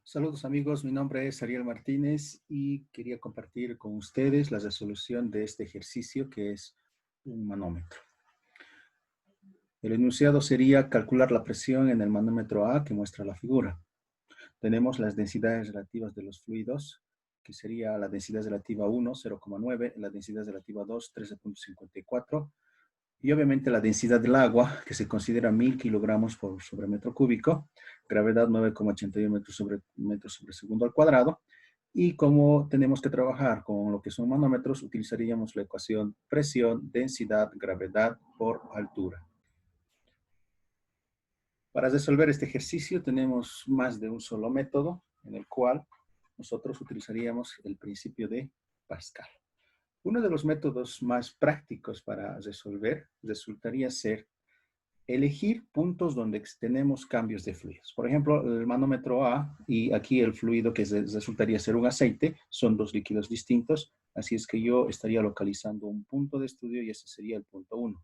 Saludos amigos, mi nombre es Ariel Martínez y quería compartir con ustedes la resolución de este ejercicio que es un manómetro. El enunciado sería calcular la presión en el manómetro A que muestra la figura. Tenemos las densidades relativas de los fluidos, que sería la densidad relativa 1, 0,9, la densidad relativa 2, 13,54, y obviamente la densidad del agua, que se considera 1000 kilogramos sobre metro cúbico, gravedad 9,81 metros sobre segundo al cuadrado, y como tenemos que trabajar con lo que son manómetros, utilizaríamos la ecuación presión, densidad, gravedad por altura. Para resolver este ejercicio tenemos más de un solo método en el cual nosotros utilizaríamos el principio de Pascal. Uno de los métodos más prácticos para resolver resultaría ser elegir puntos donde tenemos cambios de fluidos. Por ejemplo, el manómetro A y aquí el fluido que resultaría ser un aceite son dos líquidos distintos, así es que yo estaría localizando un punto de estudio y ese sería el punto 1.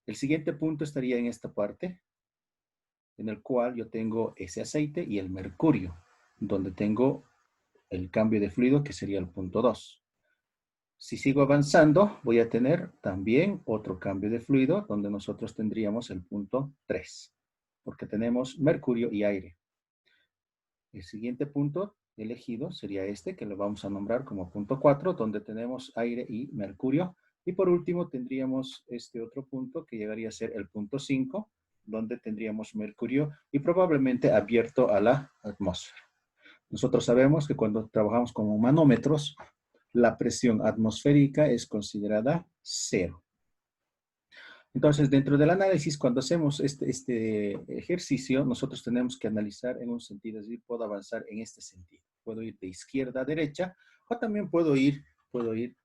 El siguiente punto estaría en esta parte, en el cual yo tengo ese aceite y el mercurio, donde tengo el cambio de fluido que sería el punto 2. Si sigo avanzando, voy a tener también otro cambio de fluido donde nosotros tendríamos el punto 3, porque tenemos mercurio y aire. El siguiente punto elegido sería este, que lo vamos a nombrar como punto 4, donde tenemos aire y mercurio. Y por último tendríamos este otro punto que llegaría a ser el punto 5, donde tendríamos mercurio y probablemente abierto a la atmósfera. Nosotros sabemos que cuando trabajamos con manómetros, la presión atmosférica es considerada 0. Entonces, dentro del análisis, cuando hacemos este ejercicio, nosotros tenemos que analizar en un sentido, es decir, puedo avanzar en este sentido. Puedo ir de izquierda a derecha, o también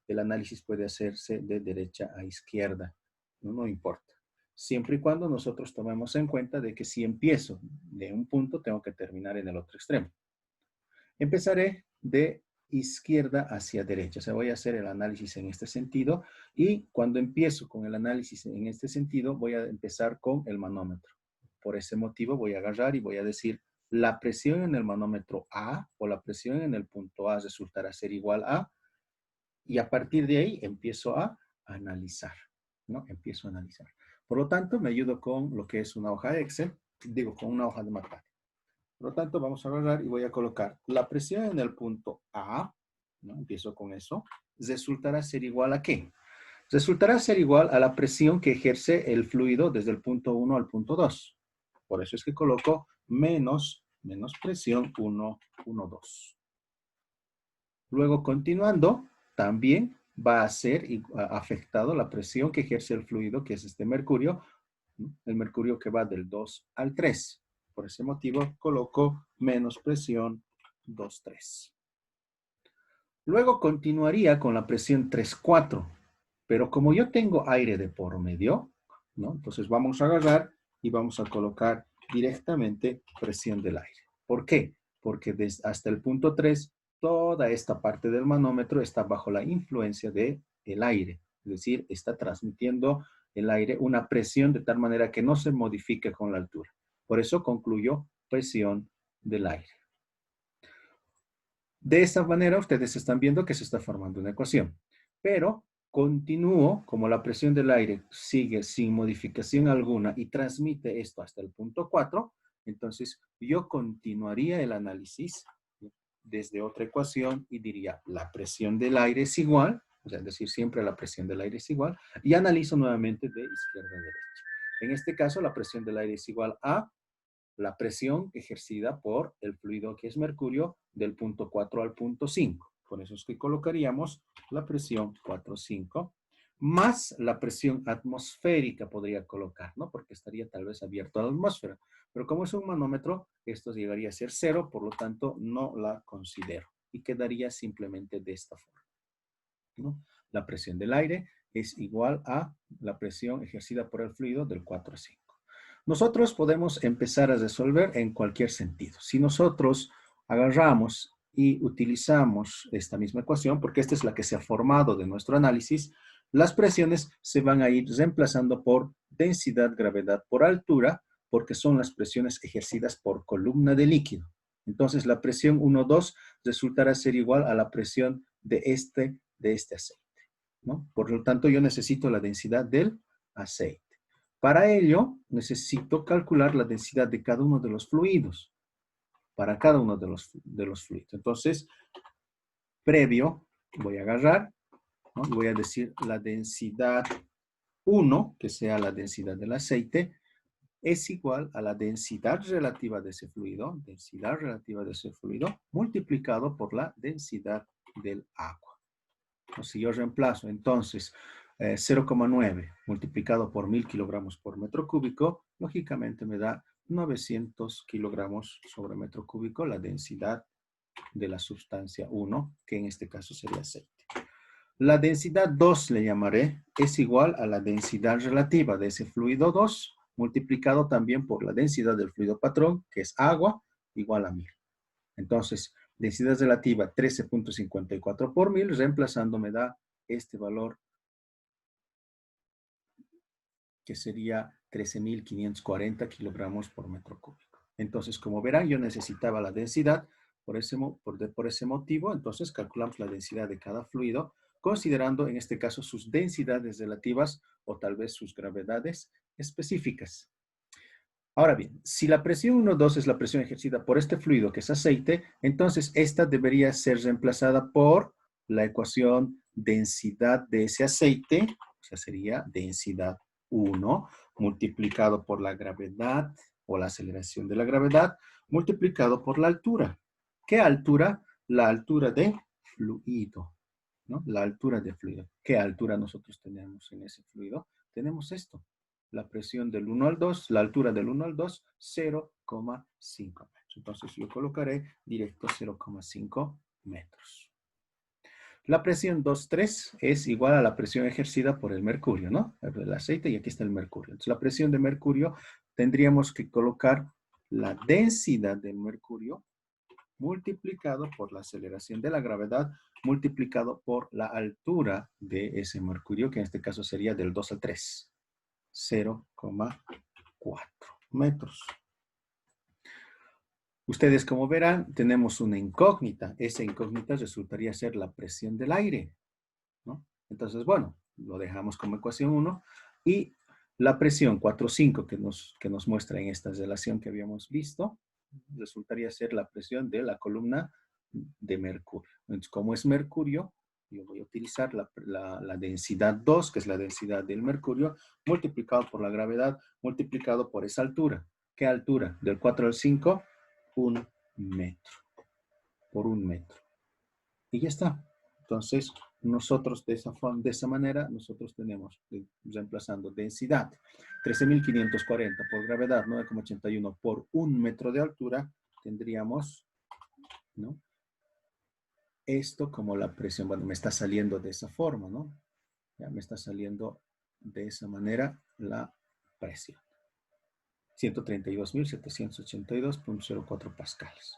el análisis puede hacerse de derecha a izquierda, no importa. Siempre y cuando nosotros tomemos en cuenta de que si empiezo de un punto, tengo que terminar en el otro extremo. Empezaré de izquierda hacia derecha. O sea, voy a hacer el análisis en este sentido y cuando empiezo con el análisis en este sentido, voy a empezar con el manómetro. Por ese motivo voy a agarrar y voy a decir la presión en el manómetro A o la presión en el punto A resultará ser igual a, y a partir de ahí empiezo a analizar, ¿no? Empiezo a analizar. Por lo tanto, me ayudo con lo que es una hoja de Excel, digo, con una hoja de matemáticas. Por lo tanto, vamos a agarrar y voy a colocar la presión en el punto A, ¿no? Empiezo con eso, resultará ser igual a ¿qué? Resultará ser igual a la presión que ejerce el fluido desde el punto 1 al punto 2. Por eso es que coloco menos presión 1, 1, 2. Luego, continuando, también va a ser afectado la presión que ejerce el fluido, que es este mercurio, ¿no? El mercurio que va del 2 al 3. Por ese motivo coloco menos presión 2, 3. Luego continuaría con la presión 3, 4. Pero como yo tengo aire de por medio, ¿no? Entonces vamos a agarrar y vamos a colocar directamente presión del aire. ¿Por qué? Porque hasta el punto 3, toda esta parte del manómetro está bajo la influencia del aire. Es decir, está transmitiendo el aire una presión de tal manera que no se modifique con la altura. Por eso concluyo presión del aire. De esta manera ustedes están viendo que se está formando una ecuación. Pero continúo, como la presión del aire sigue sin modificación alguna y transmite esto hasta el punto 4, entonces yo continuaría el análisis desde otra ecuación y diría la presión del aire es igual, o sea, es decir, siempre la presión del aire es igual, y analizo nuevamente de izquierda a derecha. En este caso, la presión del aire es igual a la presión ejercida por el fluido que es mercurio del punto 4 al punto 5. Por eso es que colocaríamos la presión 4, 5, más la presión atmosférica podría colocar, ¿no? Porque estaría tal vez abierto a la atmósfera. Pero como es un manómetro, esto llegaría a ser 0, por lo tanto no la considero. Y quedaría simplemente de esta forma, ¿no? La presión del aire es igual a la presión ejercida por el fluido del 4 a 5. Nosotros podemos empezar a resolver en cualquier sentido. Si nosotros agarramos y utilizamos esta misma ecuación, porque esta es la que se ha formado de nuestro análisis, las presiones se van a ir reemplazando por densidad, gravedad por altura, porque son las presiones ejercidas por columna de líquido. Entonces la presión 1,2 resultará ser igual a la presión de este aceite, ¿no? Por lo tanto, yo necesito la densidad del aceite. Para ello, necesito calcular la densidad de cada uno de los fluidos. Para cada uno de los fluidos. Entonces, previo, voy a agarrar, ¿no? Voy a decir la densidad 1, que sea la densidad del aceite, es igual a la densidad relativa de ese fluido, multiplicado por la densidad del agua. Si yo reemplazo entonces 0,9 multiplicado por 1000 kilogramos por metro cúbico, lógicamente me da 900 kilogramos sobre metro cúbico la densidad de la sustancia 1, que en este caso sería aceite. La densidad 2, le llamaré, es igual a la densidad relativa de ese fluido 2, multiplicado también por la densidad del fluido patrón, que es agua, igual a 1000. Entonces, densidad relativa 13.54 por 1000, reemplazando me da este valor que sería 13.540 kilogramos por metro cúbico. Entonces, como verán, yo necesitaba la densidad por ese motivo. Entonces, calculamos la densidad de cada fluido, considerando en este caso sus densidades relativas o tal vez sus gravedades específicas. Ahora bien, si la presión 1,2 es la presión ejercida por este fluido que es aceite, entonces esta debería ser reemplazada por la ecuación densidad de ese aceite, o sea, sería densidad 1 multiplicado por la gravedad o la aceleración de la gravedad multiplicado por la altura. ¿Qué altura? La altura de fluido, ¿no? La altura de fluido. ¿Qué altura nosotros tenemos en ese fluido? Tenemos esto. La presión del 1 al 2, la altura del 1 al 2, 0,5 metros. Entonces yo colocaré directo 0,5 metros. La presión 2,3 es igual a la presión ejercida por el mercurio, ¿no? El aceite, y aquí está el mercurio. Entonces la presión de mercurio tendríamos que colocar la densidad del mercurio multiplicado por la aceleración de la gravedad multiplicado por la altura de ese mercurio, que en este caso sería del 2 al 3. 0,4 metros. Ustedes, como verán, tenemos una incógnita. Esa incógnita resultaría ser la presión del aire, ¿no? Entonces, bueno, lo dejamos como ecuación 1. Y la presión 4,5 que nos muestra en esta relación que habíamos visto, resultaría ser la presión de la columna de mercurio. Entonces, como es mercurio, yo voy a utilizar la densidad 2, que es la densidad del mercurio, multiplicado por la gravedad, multiplicado por esa altura. ¿Qué altura? Del 4 al 5, 1 metro. Por 1 metro. Y ya está. Entonces, nosotros de esa manera, nosotros tenemos, reemplazando densidad 13.540 por gravedad 9,81 por 1 metro de altura, tendríamos, ¿no? Esto como la presión, bueno, me está saliendo de esa forma, ¿no? Ya me está saliendo de esa manera la presión. 132.782.04 pascales.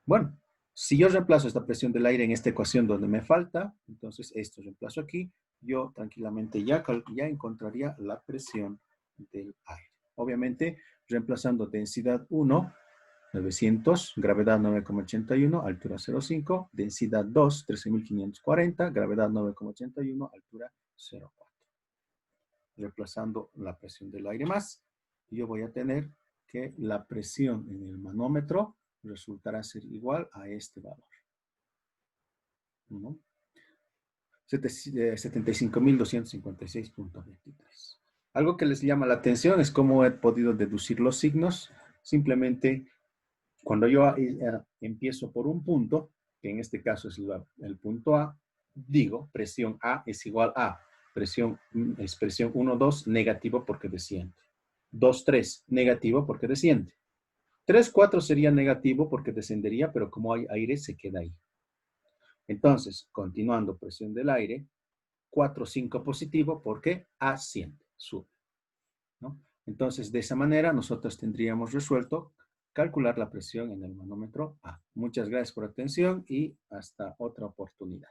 Bueno, si yo reemplazo esta presión del aire en esta ecuación donde me falta, entonces esto reemplazo aquí, yo tranquilamente ya encontraría la presión del aire. Obviamente, reemplazando densidad 1, 900, gravedad 9,81, altura 0,5, densidad 2, 13.540, gravedad 9,81, altura 0,4. Reemplazando la presión del aire más, yo voy a tener que la presión en el manómetro resultará ser igual a este valor, ¿no? 75.256.23. Algo que les llama la atención es cómo he podido deducir los signos. Simplemente, cuando yo empiezo por un punto, que en este caso es el punto A, digo, presión A es igual a presión 1,2 negativo porque desciende. 2,3 negativo porque desciende. 3,4 sería negativo porque descendería, pero como hay aire se queda ahí. Entonces, continuando presión del aire, 4,5 positivo porque asciende, sube, ¿no? Entonces, de esa manera nosotros tendríamos resuelto calcular la presión en el manómetro A. Muchas gracias por la atención y hasta otra oportunidad.